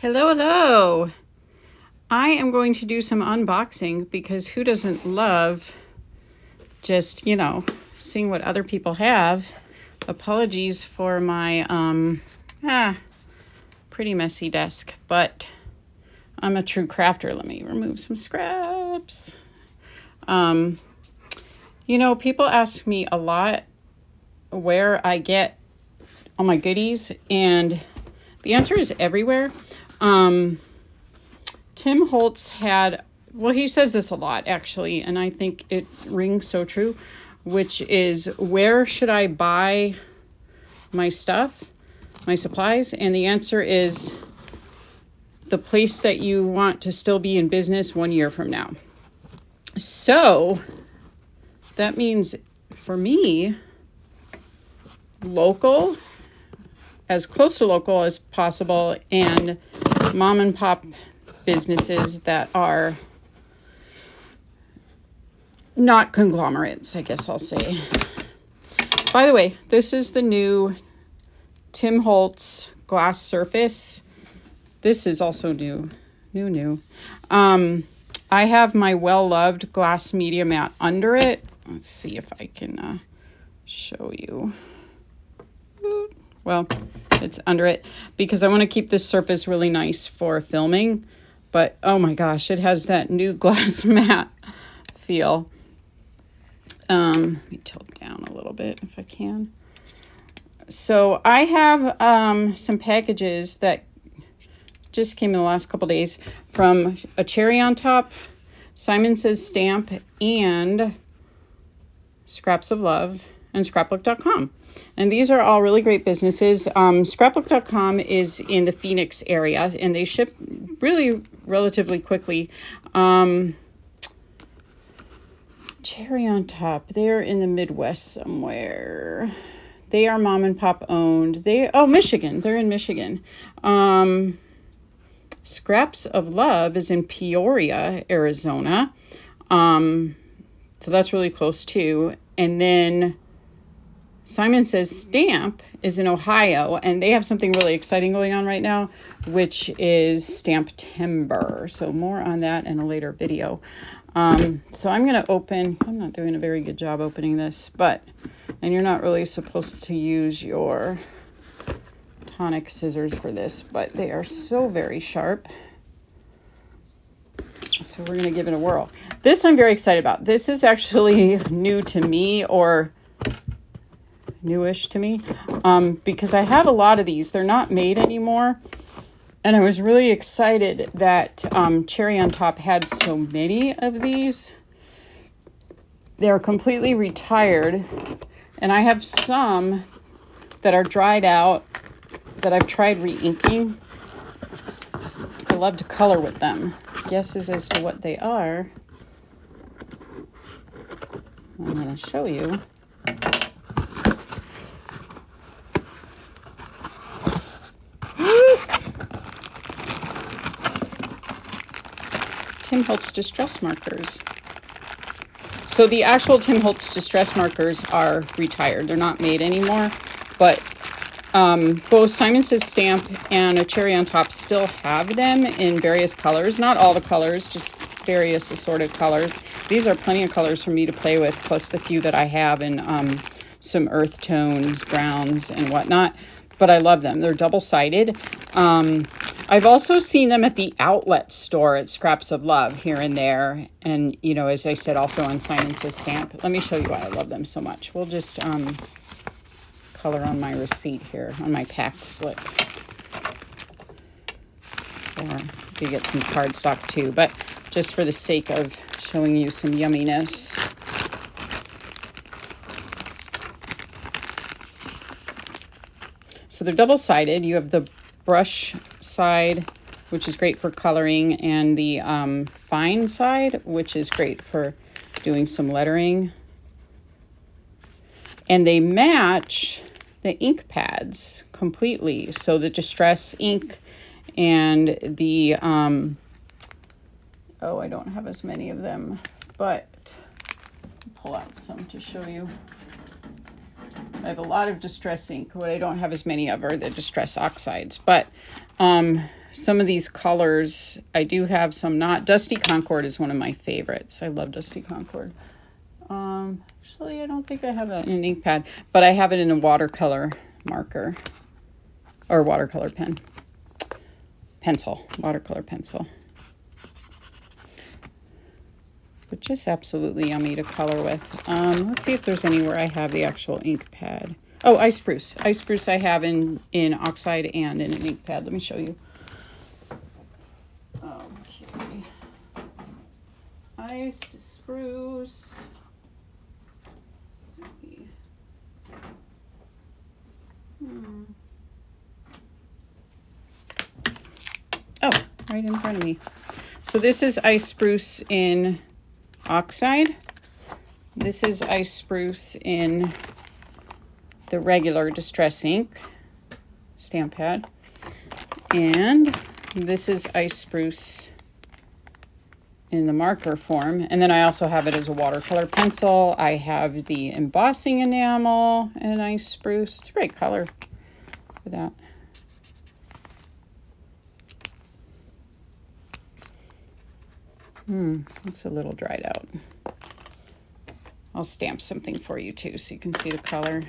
Hello, hello. I am going to do some unboxing because who doesn't love just, seeing what other people have. Apologies for my pretty messy desk, but I'm a true crafter. Let me remove some scraps. People ask me a lot where I get all my goodies, and the answer is everywhere. Tim Holtz he says this a lot actually, and I think it rings so true, which is, where should I buy my stuff, my supplies? And the answer is the place that you want to still be in business 1 year from now. So that means for me, local, as close to local as possible, and mom and pop businesses that are not conglomerates, I guess I'll say. By the way, this is the new Tim Holtz glass surface. This is also new. I have my well-loved glass media mat under it. Let's see if I can show you. Well, it's under it because I want to keep this surface really nice for filming. But oh my gosh, it has that new glass mat feel. Let me tilt down a little bit if I can. So I have some packages that just came in the last couple days from A Cherry on Top, Simon Says Stamp, and Scraps of Love, and Scrapbook.com. And these are all really great businesses. Scrapbook.com is in the Phoenix area, and they ship really relatively quickly. Cherry on Top, they're in the Midwest somewhere. They are mom and pop owned. Michigan. They're in Michigan. Scraps of Love is in Peoria, Arizona. So that's really close too. And then Simon Says Stamp is in Ohio, and they have something really exciting going on right now, which is Stamptember. So more on that in a later video. So I'm going to open, I'm not doing a very good job opening this, and you're not really supposed to use your tonic scissors for this, but they are so very sharp. So we're going to give it a whirl. This I'm very excited about. This is actually new to me, or newish to me, because I have a lot of these. They're not made anymore, and I was really excited that Cherry on Top had so many of these. They're completely retired, and I have some that are dried out that I've tried re-inking. I love to color with them. Guesses as to what they are, I'm going to show you. Tim Holtz Distress Markers. So the actual Tim Holtz Distress Markers are retired. They're not made anymore, but both Simon Says Stamp and A Cherry on Top still have them in various colors. Not all the colors, just various assorted colors. These are plenty of colors for me to play with, plus the few that I have in some earth tones, browns, and whatnot. But I love them. They're double-sided. I've also seen them at the outlet store at Scraps of Love here and there. And, as I said, also on Simon Says Stamp. Let me show you why I love them so much. We'll just color on my receipt here, on my pack slip. Or you get some cardstock too, but just for the sake of showing you some yumminess. So they're double-sided. You have the brush side, which is great for coloring, and the fine side, which is great for doing some lettering. And they match the ink pads completely. So the Distress ink and the, I don't have as many of them, but I'll pull out some to show you. I have a lot of Distress ink. What I don't have as many of are the Distress oxides. But some of these colors. I do have some not. Dusty Concord is one of my favorites. I love Dusty Concord. Actually, I don't think I have it in an ink pad, but I have it in a watercolor marker or watercolor pencil, watercolor pencil. But just absolutely yummy to color with. Let's see if there's anywhere I have the actual ink pad. Oh, Ice Spruce. Ice Spruce I have in oxide and in an ink pad. Let me show you. Okay. Ice Spruce. Let's see. Oh, right in front of me. So this is Ice Spruce in oxide. This is Ice Spruce in the regular Distress ink stamp pad. And this is Ice Spruce in the marker form. And then I also have it as a watercolor pencil. I have the embossing enamel and Ice Spruce. It's a great color for that. Looks a little dried out. I'll stamp something for you too so you can see the color.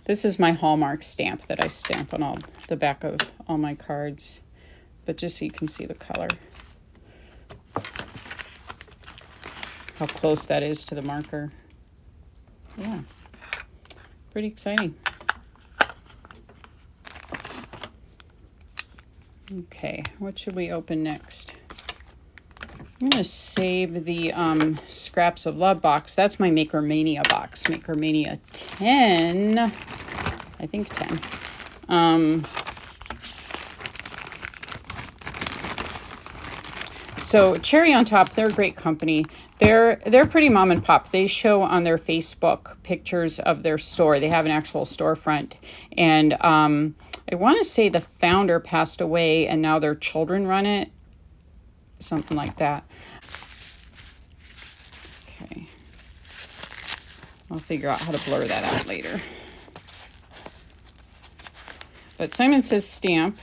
This is my Hallmark stamp that I stamp on all the back of all my cards, but just so you can see the color. How close that is to the marker. Yeah, pretty exciting. Okay, what should we open next? I'm going to save the Scraps of Love box. That's my Maker Mania box. Maker Mania 10. I think 10. So Cherry on Top, they're a great company. They're pretty mom and pop. They show on their Facebook pictures of their store. They have an actual storefront. And I want to say the founder passed away and now their children run it. Something like that. Okay. I'll figure out how to blur that out later. But Simon Says Stamp.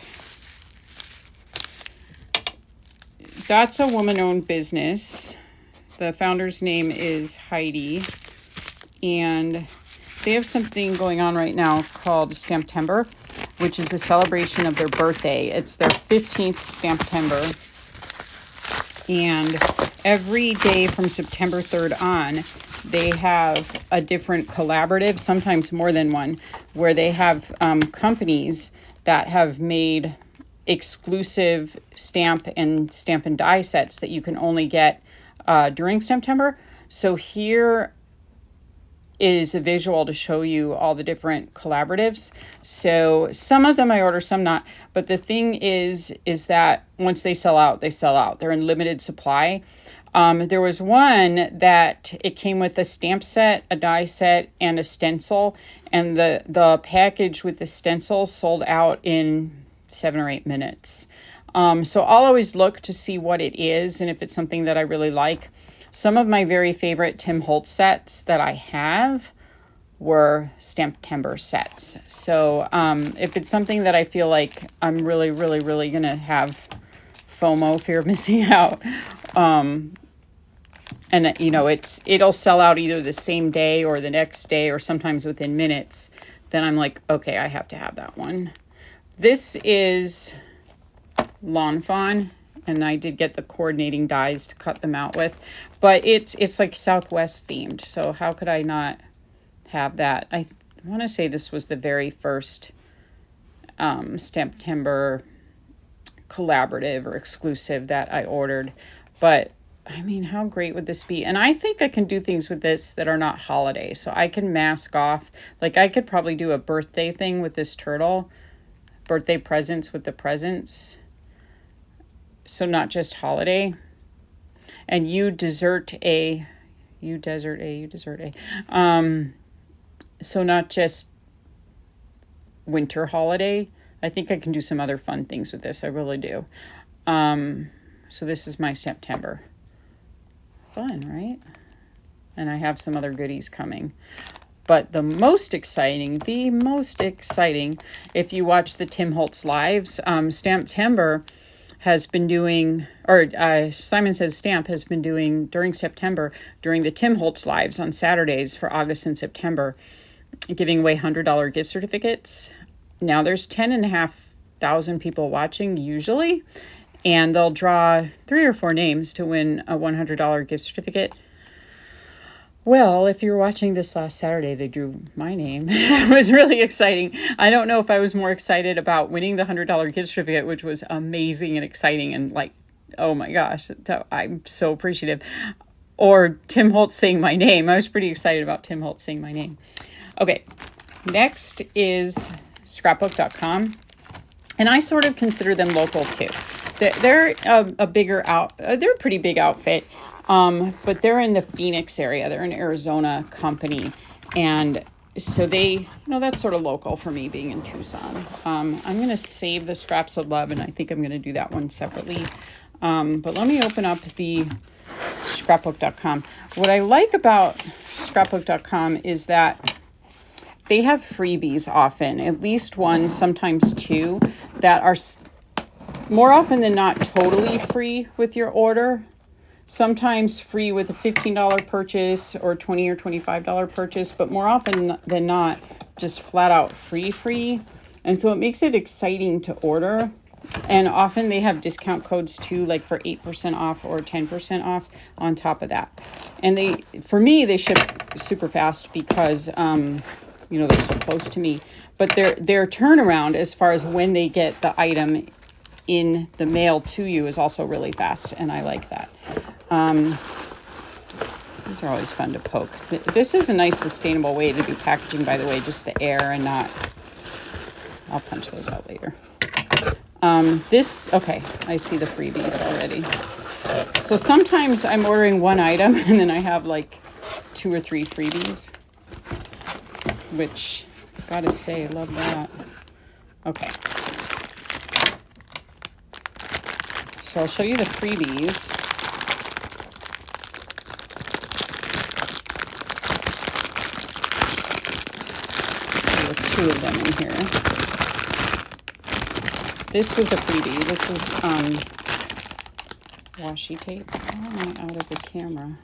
That's a woman-owned business. The founder's name is Heidi. And they have something going on right now called Stamptember, which is a celebration of their birthday. It's their 15th Stamptember. And every day from September 3rd on, they have a different collaborative, sometimes more than one, where they have companies that have made exclusive stamp and die sets that you can only get during September. So here is a visual to show you all the different collaboratives. So some of them I order, some not. But the thing is that once they sell out, they sell out. They're in limited supply. There was one that it came with a stamp set, a die set, and a stencil. And the package with the stencil sold out in 7 or 8 minutes. So I'll always look to see what it is and if it's something that I really like. Some of my very favorite Tim Holtz sets that I have were Stamptember sets. So if it's something that I feel like I'm really going to have FOMO, fear of missing out, and you know, it'll sell out either the same day or the next day or sometimes within minutes, then I'm like, okay, I have to have that one. This is Lawn Fawn, and I did get the coordinating dies to cut them out with, but it's like Southwest themed, so how could I not have that? I want to say this was the very first Stamptember collaborative or exclusive that I ordered, but I mean, how great would this be? And I think I can do things with this that are not holiday, so I can mask off, like I could probably do a birthday thing with this turtle, birthday presents with the presents. So not just holiday. And you desert A. So not just winter holiday. I think I can do some other fun things with this. I really do. So this is my September. Fun, right? And I have some other goodies coming. But the most exciting, if you watch the Tim Holtz Lives, Stamptember has been doing, or Simon Says Stamp has been doing during September, during the Tim Holtz Lives on Saturdays for August and September, giving away $100 gift certificates. Now there's 10,500 people watching usually, and they'll draw 3 or 4 names to win a $100 gift certificate. Well, if you were watching this last Saturday, they drew my name. It was really exciting. I don't know if I was more excited about winning the $100 gift certificate, which was amazing and exciting and like, oh my gosh, I'm so appreciative, or Tim Holtz saying my name. I was pretty excited about Tim Holtz saying my name. Okay, next is scrapbook.com. And I sort of consider them local too. They're a bigger they're a pretty big outfit, but they're in the Phoenix area. They're an Arizona company, and so that's sort of local for me being in Tucson. I'm going to save the Scraps of Love, and I think I'm going to do that one separately. But let me open up the scrapbook.com. What I like about scrapbook.com is that they have freebies often, at least one, sometimes 2, that are more often than not totally free with your order. Sometimes free with a $15 purchase or $20 or $25 purchase, but more often than not, just flat out free. And so it makes it exciting to order. And often they have discount codes too, like for 8% off or 10% off on top of that. And for me, they ship super fast because, they're so close to me, but their turnaround as far as when they get the item in the mail to you is also really fast, and I like that. These are always fun to poke. This is a nice sustainable way to do packaging, by the way, just the air and not, I'll punch those out later. Okay, I see the freebies already. So sometimes I'm ordering one item and then I have like 2 or 3 freebies, which I gotta say, I love that. Okay. So I'll show you the freebies. There are 2 of them in here. This was a freebie. This is washi tape. How am I out of the camera?